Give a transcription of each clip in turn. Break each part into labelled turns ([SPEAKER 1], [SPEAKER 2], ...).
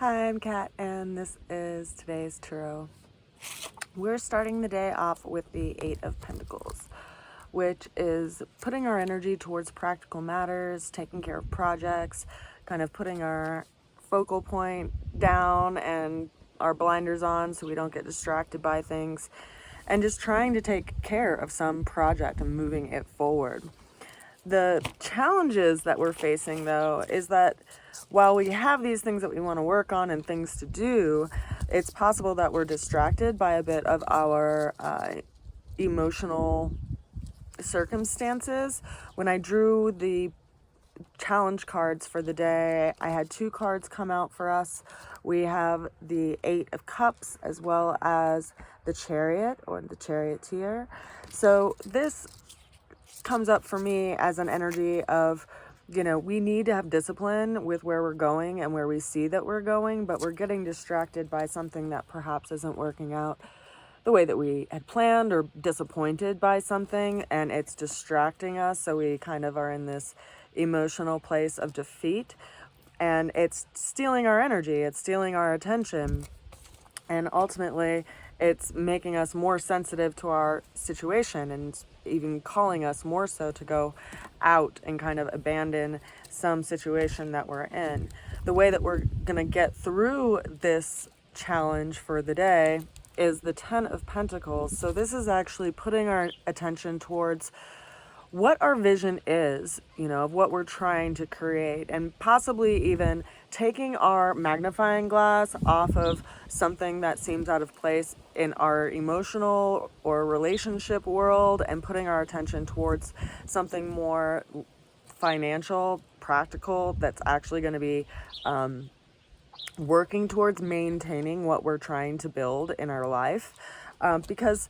[SPEAKER 1] Hi, I'm Kat, and this is today's tarot. We're starting the day off with the Eight of Pentacles, which is putting our energy towards practical matters, taking care of projects, kind of putting our focal point down and our blinders on so we don't get distracted by things, and just trying to take care of some project and moving it forward. The challenges that we're facing, though, is that while we have these things that we want to work on and things to do, it's possible that we're distracted by a bit of our emotional circumstances. When I drew the challenge cards for the day, I had two cards come out for us. We have the Eight of Cups as well as the Chariot or the Charioteer. So this comes up for me as an energy of, we need to have discipline with where we're going and where we see that we're going, but we're getting distracted by something that perhaps isn't working out the way that we had planned, or disappointed by something and it's distracting us. So we kind of are in this emotional place of defeat, and it's stealing our energy, it's stealing our attention, and ultimately it's making us more sensitive to our situation and even calling us more so to go out and kind of abandon some situation that we're in. The way that we're going to get through this challenge for the day is the Ten of Pentacles. So this is actually putting our attention towards what our vision is, of what we're trying to create, and possibly even taking our magnifying glass off of something that seems out of place in our emotional or relationship world and putting our attention towards something more financial, practical, that's actually going to be working towards maintaining what we're trying to build in our life. Because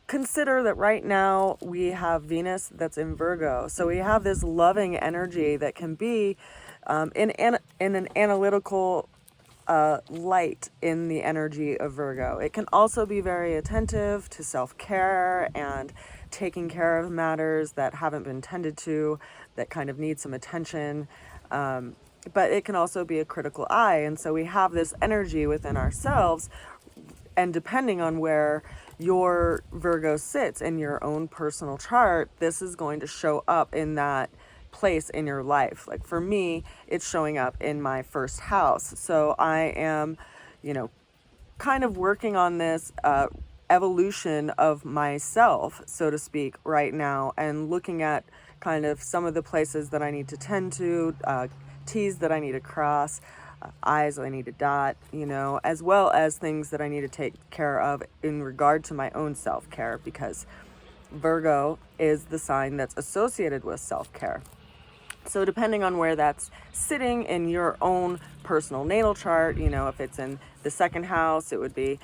[SPEAKER 1] consider that right now we have Venus that's in Virgo. So we have this loving energy that can be in an analytical light in the energy of Virgo. It can also be very attentive to self-care and taking care of matters that haven't been tended to, that kind of need some attention. But it can also be a critical eye. And so we have this energy within ourselves, and depending on where your Virgo sits in your own personal chart, this is going to show up in that place in your life. Like for me, it's showing up in my first house. So I am, kind of working on this evolution of myself, so to speak, right now, and looking at kind of some of the places that I need to tend to, T's that I need to cross, I's that I need to dot, as well as things that I need to take care of in regard to my own self-care, because Virgo is the sign that's associated with self-care. So depending on where that's sitting in your own personal natal chart, if it's in the second house, it would be,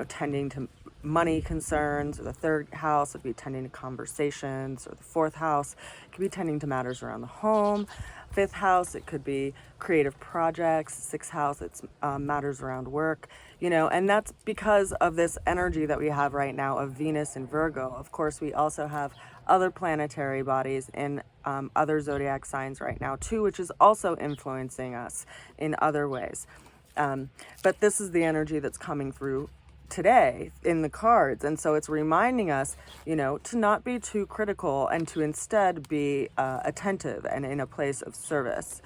[SPEAKER 1] tending to money concerns, or the third house would be tending to conversations, or the fourth house could be tending to matters around the home. Fifth house, it could be creative projects. Sixth house, it's matters around work, and that's because of this energy that we have right now of Venus and Virgo. Of course, we also have other planetary bodies in other zodiac signs right now too, which is also influencing us in other ways. But this is the energy that's coming through today in the cards, and so it's reminding us to not be too critical and to instead be attentive and in a place of service.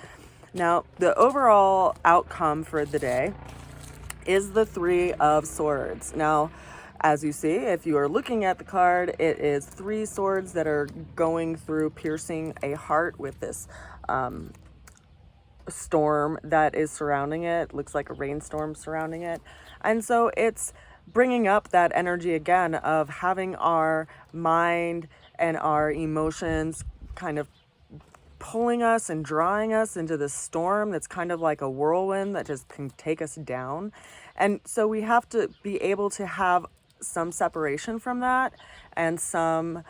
[SPEAKER 1] Now, the overall outcome for the day is the Three of Swords. Now, as you see, if you are looking at the card, it is three swords that are going through, piercing a heart with this storm that is surrounding it. Looks like a rainstorm surrounding it. And so it's bringing up that energy again of having our mind and our emotions kind of pulling us and drawing us into this storm that's kind of like a whirlwind that just can take us down. And so we have to be able to have some separation from that and some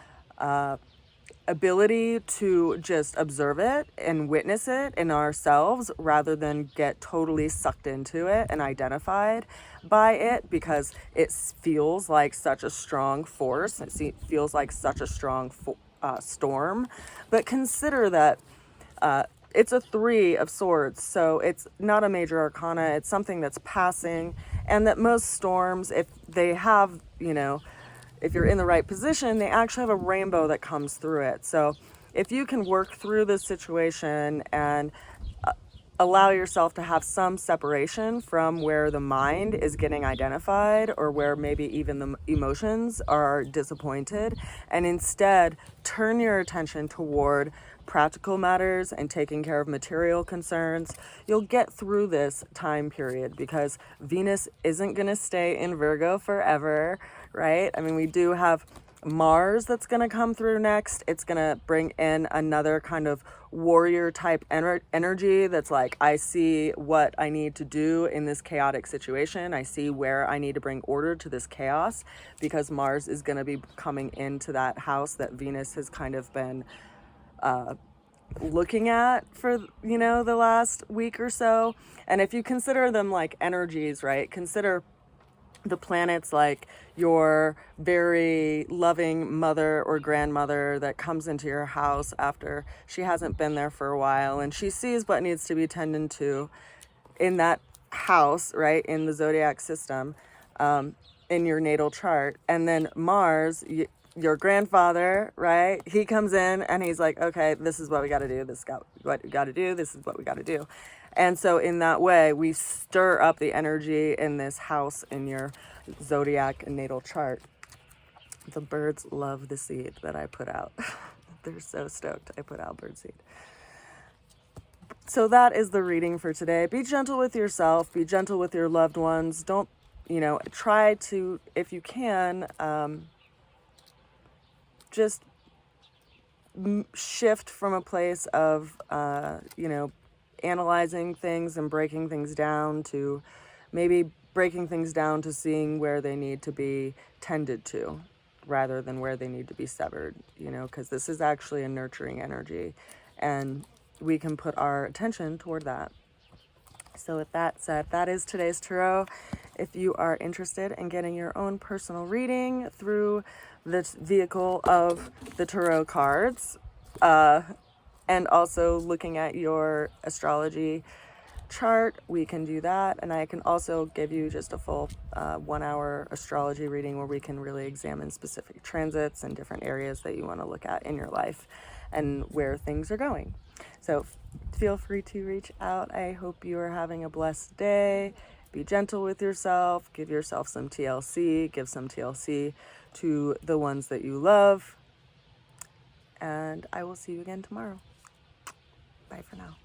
[SPEAKER 1] ability to just observe it and witness it in ourselves, rather than get totally sucked into it and identified by it, because it feels like such a strong force. It feels like such a strong storm. But consider that it's a 3 of swords, so it's not a major arcana. It's something that's passing, and that most storms, if they have, you know, if you're in the right position, they actually have a rainbow that comes through it. So if you can work through this situation and allow yourself to have some separation from where the mind is getting identified, or where maybe even the emotions are disappointed, and instead turn your attention toward practical matters and taking care of material concerns, you'll get through this time period, because Venus isn't going to stay in Virgo forever, right? I mean, we do have Mars that's going to come through next. It's going to bring in another kind of warrior type energy that's like, I see what I need to do in this chaotic situation. I see where I need to bring order to this chaos, because Mars is going to be coming into that house that Venus has kind of been looking at for, you know, the last week or so. And if you consider them like energies, right, consider the planets like your very loving mother or grandmother that comes into your house after she hasn't been there for a while, and she sees what needs to be tended to in that house, right, in the zodiac system, in your natal chart. And then Mars, your grandfather, right, he comes in and he's like, okay, this is what we got to do, this is what we got to do, this is what we got to do. And so in that way, we stir up the energy in this house in your zodiac and natal chart. The birds love the seed that I put out. They're so stoked I put out bird seed. So that is the reading for today. Be gentle with yourself. Be gentle with your loved ones. Don't, you know, try to, if you can, just shift from a place of, you know, analyzing things and breaking things down to maybe breaking things down to seeing where they need to be tended to rather than where they need to be severed, you know, because this is actually a nurturing energy and we can put our attention toward that. So with that said, that is today's tarot. If you are interested in getting your own personal reading through this vehicle of the tarot cards, and also looking at your astrology chart, we can do that. And I can also give you just a full 1 hour astrology reading where we can really examine specific transits and different areas that you want to look at in your life and where things are going. So feel free to reach out. I hope you are having a blessed day. Be gentle with yourself. Give yourself some TLC. Give some TLC to the ones that you love. And I will see you again tomorrow. Bye for now.